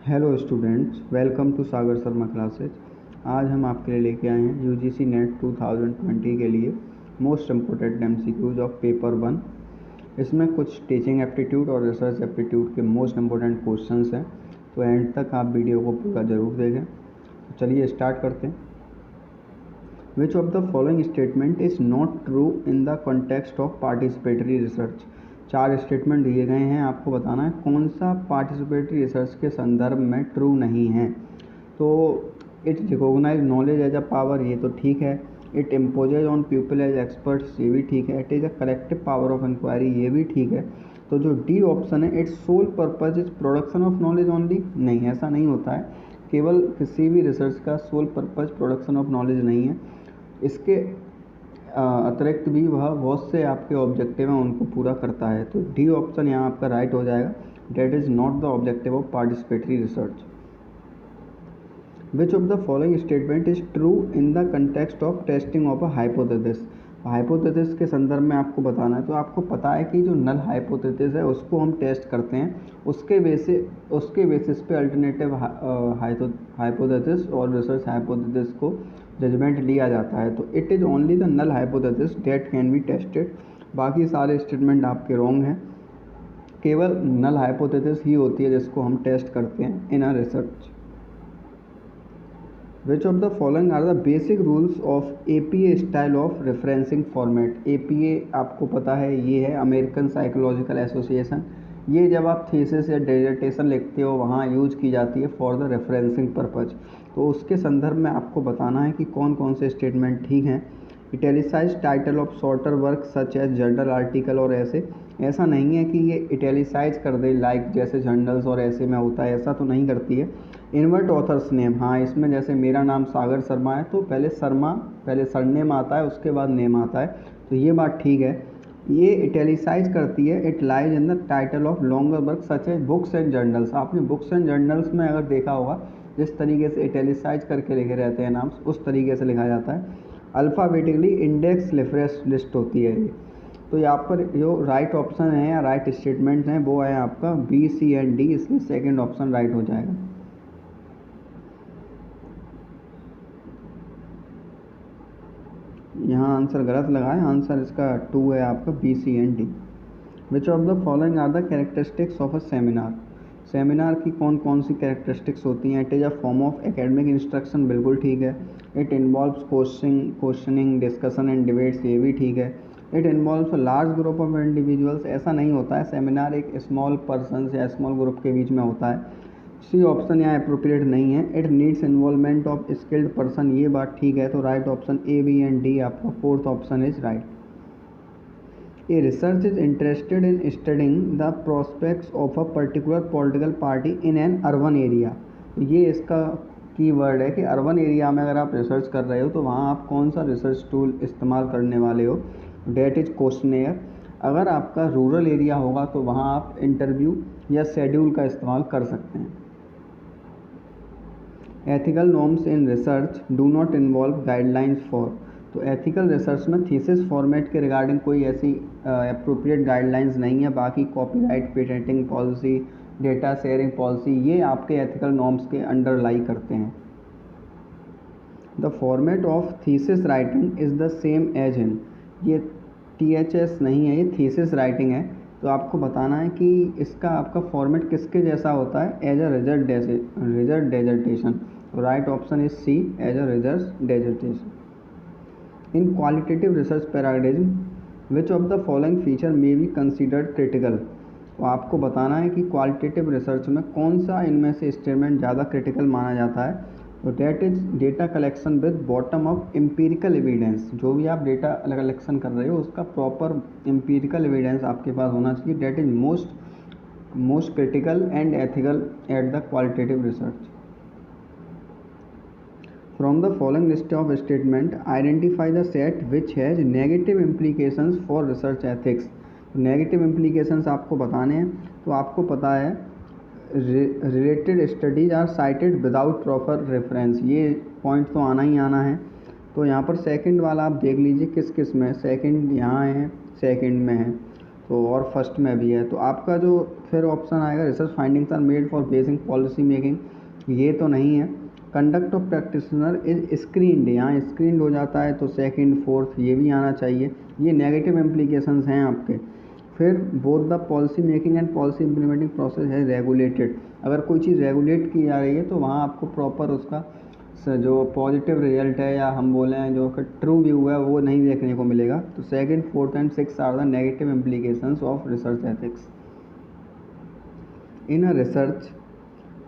Hello students, welcome to Sagar Sharma classes. आज हम आपके लिए लेके आए हैं यूजीसी नेट 2020 के लिए most important MCQs of paper 1। इसमें कुछ टीचिंग एप्टीट्यूड और रिसर्च एप्टीट्यूड के मोस्ट इम्पोर्टेंट क्वेश्चंस हैं, तो एंड तक आप वीडियो को पूरा ज़रूर देखें। तो चलिए स्टार्ट करते हैं। विच of the following statement is not true in the context of participatory research. 4 statement दिए गए हैं, आपको बताना है कौन सा पार्टिसिपेटरी रिसर्च के संदर्भ में ट्रू नहीं है। तो it recognize knowledge as a power, ये तो ठीक है। It imposes on people as experts, ये भी ठीक है। It is a collective power of inquiry, ये भी ठीक है। तो जो डी ऑप्शन है, its sole purpose is production of knowledge only, नहीं, ऐसा नहीं होता है। केवल किसी भी रिसर्च का sole purpose production of knowledge नहीं है, इसके अतिरिक्त भी वह बहुत से आपके ऑब्जेक्टिव हैं उनको पूरा करता है। तो डी ऑप्शन यहाँ आपका राइट हो जाएगा। That is not the objective of participatory research. Which of the following statement is true in the context of testing of a hypothesis. Hypothesis के संदर्भ में आपको बताना है। तो आपको पता है कि जो नल हाइपोथेसिस है उसको हम टेस्ट करते हैं, उसके बेसिस पे अल्टरनेटिव हाइपोथेसिस और रिसर्च हाइपोथेसिस को जजमेंट लिया जाता है। तो it is only the null hypothesis that can be tested. बाकी सारे स्टेटमेंट आपके रॉन्ग हैं। केवल नल हाइपोथेसिस ही होती है जिसको हम टेस्ट करते हैं in a research. Which of the following are the basic rules of APA style of referencing format? APA आपको पता है, ये है अमेरिकन साइकोलॉजिकल एसोसिएशन। ये जब आप थीसिस या डिसर्टेशन लिखते हो वहाँ यूज की जाती है फॉर द रेफरेंसिंग पर्पज। तो उसके संदर्भ में आपको बताना है कि कौन कौन से स्टेटमेंट ठीक हैं। Italicise title of shorter work such as journal article और ऐसा नहीं है कि ये इटैलिसाइज कर दे, लाइक जैसे जर्नल्स और ऐसे में होता है, ऐसा तो नहीं करती है। इन्वर्ट ऑथर्स नेम, हाँ, इसमें जैसे मेरा नाम सागर शर्मा है तो पहले सरनेम आता है, उसके बाद नेम आता है, तो ये बात ठीक है। ये इटैलिसाइज करती है। It lies in the title of longer work such as books and journals. आपने बुक्स एंड जर्नल्स में अगर देखा होगा, जिस तरीके से इटैलिसाइज करके लिखे रहते हैं नाम, उस तरीके से लिखा जाता है। अल्फ़ाबेटिकली इंडेक्स रेफरेंस लिस्ट होती है ये। तो यहाँ पर जो राइट ऑप्शन है या राइट स्टेटमेंट हैं वो है आपका बी, सी एंड डी, इसलिए सेकंड ऑप्शन राइट हो जाएगा। यहाँ आंसर गलत लगा है, आंसर इसका 2 है आपका, B, C and D. Which of the following are the characteristics of a seminar. Seminar की कौन कौन सी कैरेक्टरिस्टिक्स होती हैं। It is a form of academic instruction, बिल्कुल ठीक है। It involves questioning, discussion and debates, ये भी ठीक है। It involves a large group of individuals, ऐसा नहीं होता है। सेमिनार एक स्मॉल पर्सन या स्मॉल ग्रुप के बीच में होता है। सी ऑप्शन यहाँ अप्रोप्रिएट नहीं है। It needs involvement of skilled person, ये बात ठीक है। तो right option A, B and D आपका fourth option is right. A research is interested in studying the prospects of a particular political party in an urban area। तो ये इसका की वर्ड है कि अर्बन एरिया में अगर आप रिसर्च कर रहे हो तो वहाँ आप कौन सा रिसर्च टूल इस्तेमाल करने वाले हो। That is questionnaire. अगर आपका रूरल एरिया होगा तो वहाँ आप इंटरव्यू या शेड्यूल का इस्तेमाल कर सकते हैं। Ethical norms in research do not involve guidelines for. तो एथिकल रिसर्च में थीसिस फॉर्मेट के रिगार्डिंग कोई ऐसी अप्रोप्रिएट गाइडलाइंस नहीं है। बाकी copyright, patenting policy, data sharing policy, ये आपके एथिकल नॉर्म्स के अंडर लाई करते हैं। The format of thesis writing is the same as in, ये THS नहीं है, ये थीसिस राइटिंग है। तो आपको बताना है कि इसका आपका फॉर्मेट किसके जैसा होता है, एज अ रिजल्ट डेजर्टेशन। तो right option is C, as a result dissertation. In qualitative research paradigm which of the following feature may be considered critical. तो आपको बताना है कि क्वालिटेटिव रिसर्च में कौन सा इनमें से स्टेटमेंट ज़्यादा क्रिटिकल माना जाता है। तो that is data collection with bottom up empirical evidence. जो भी आप डेटा कलेक्शन कर रहे हो उसका प्रॉपर एम्पिरिकल एविडेंस आपके पास होना चाहिए। That is most critical and ethical at the qualitative research. From the following list of statement, identify the set which has negative implications for research ethics। Negative implications आपको बताने हैं। तो आपको पता है related studies are cited without proper reference, ये point तो आना ही आना है। तो यहाँ पर सेकंड वाला आप देख लीजिए किस किस में, सेकंड यहाँ है, सेकंड में है। तो और फर्स्ट में भी है। तो आपका जो फिर ऑप्शन आएगा research findings are made for basic policy making, ये तो नहीं है। Conduct of practitioner is screened, यहाँ स्क्रीनड हो जाता है, तो सेकंड फोर्थ ये भी आना चाहिए। ये नेगेटिव इम्प्लीकेशंस हैं आपके। फिर both the policy making and policy implementing process है रेगुलेटेड, अगर कोई चीज़ रेगुलेट की जा रही है तो वहाँ आपको प्रॉपर उसका जो पॉजिटिव रिजल्ट है या हम बोले हैं जो ट्रू व्यू है वो नहीं देखने को मिलेगा। तो second fourth and six are the negative implications of research ethics. In a research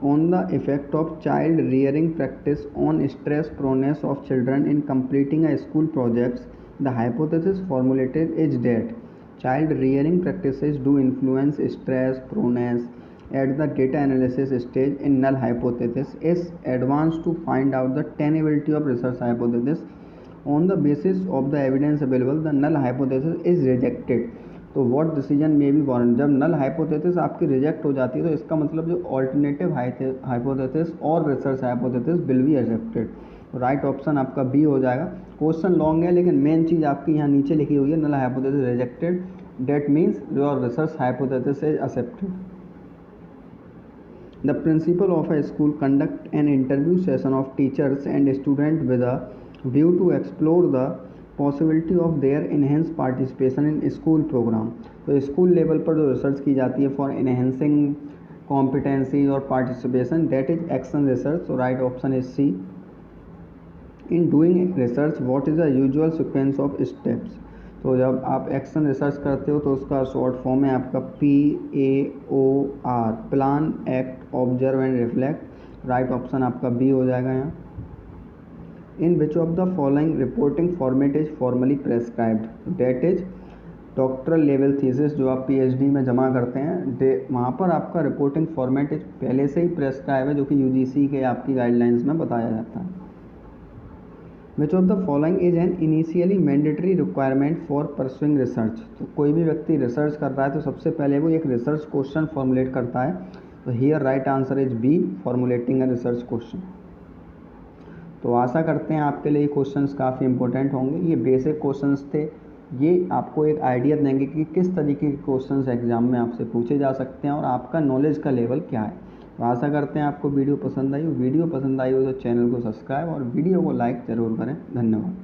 on the effect of child rearing practice on stress proneness of children in completing a school projects, the hypothesis formulated is that child rearing practices do influence stress proneness at the data analysis stage. In null hypothesis is advanced to find out the tenability of research hypothesis. On the basis of the evidence available, the null hypothesis is rejected. तो what decision में भी warrant, जब null hypothesis आपकी reject हो जाती है तो इसका मतलब जो ऑल्टरनेटिव हाइपोथेसिस और research hypothesis will be accepted. Right option आपका बी हो जाएगा। क्वेश्चन लॉन्ग है लेकिन मेन चीज़ आपकी यहाँ नीचे लिखी हुई है, null hypothesis rejected, that means your research hypothesis is accepted. The principal of a school conduct an interview session of teachers and student with a view to explore the possibility of their enhance participation in school programme. तो school level पर जो research की जाती है for enhancing competency और participation, that is action research. तो right option is C. In doing research what is the usual sequence of steps. तो जब आप एक्शन रिसर्च करते हो तो उसका शॉर्ट फॉर्म है आपका PAOR, plan act observe and reflect. Right option आपका बी हो जाएगा यहाँ। In which of the following reporting format is formally prescribed, that is doctoral level thesis जो आप PhD में जमा करते हैं, वहाँ पर आपका रिपोर्टिंग फॉर्मेट इज पहले से ही प्रेस्क्राइब है जो कि UGC के आपकी गाइडलाइंस में बताया जाता है। विच of the following is an initially mandatory requirement for pursuing research. तो कोई भी व्यक्ति रिसर्च कर रहा है तो सबसे पहले वो एक रिसर्च क्वेश्चन फॉर्मुलेट करता है। तो here right answer is B, formulating a research question. तो आशा करते हैं आपके लिए ये क्वेश्चंस काफ़ी इंपॉर्टेंट होंगे। ये बेसिक क्वेश्चंस थे, ये आपको एक आइडिया देंगे कि किस तरीके के क्वेश्चंस एग्जाम में आपसे पूछे जा सकते हैं और आपका नॉलेज का लेवल क्या है। तो आशा करते हैं आपको वीडियो पसंद आई हो। वीडियो पसंद आई हो तो चैनल को सब्सक्राइब और वीडियो को लाइक ज़रूर करें। धन्यवाद।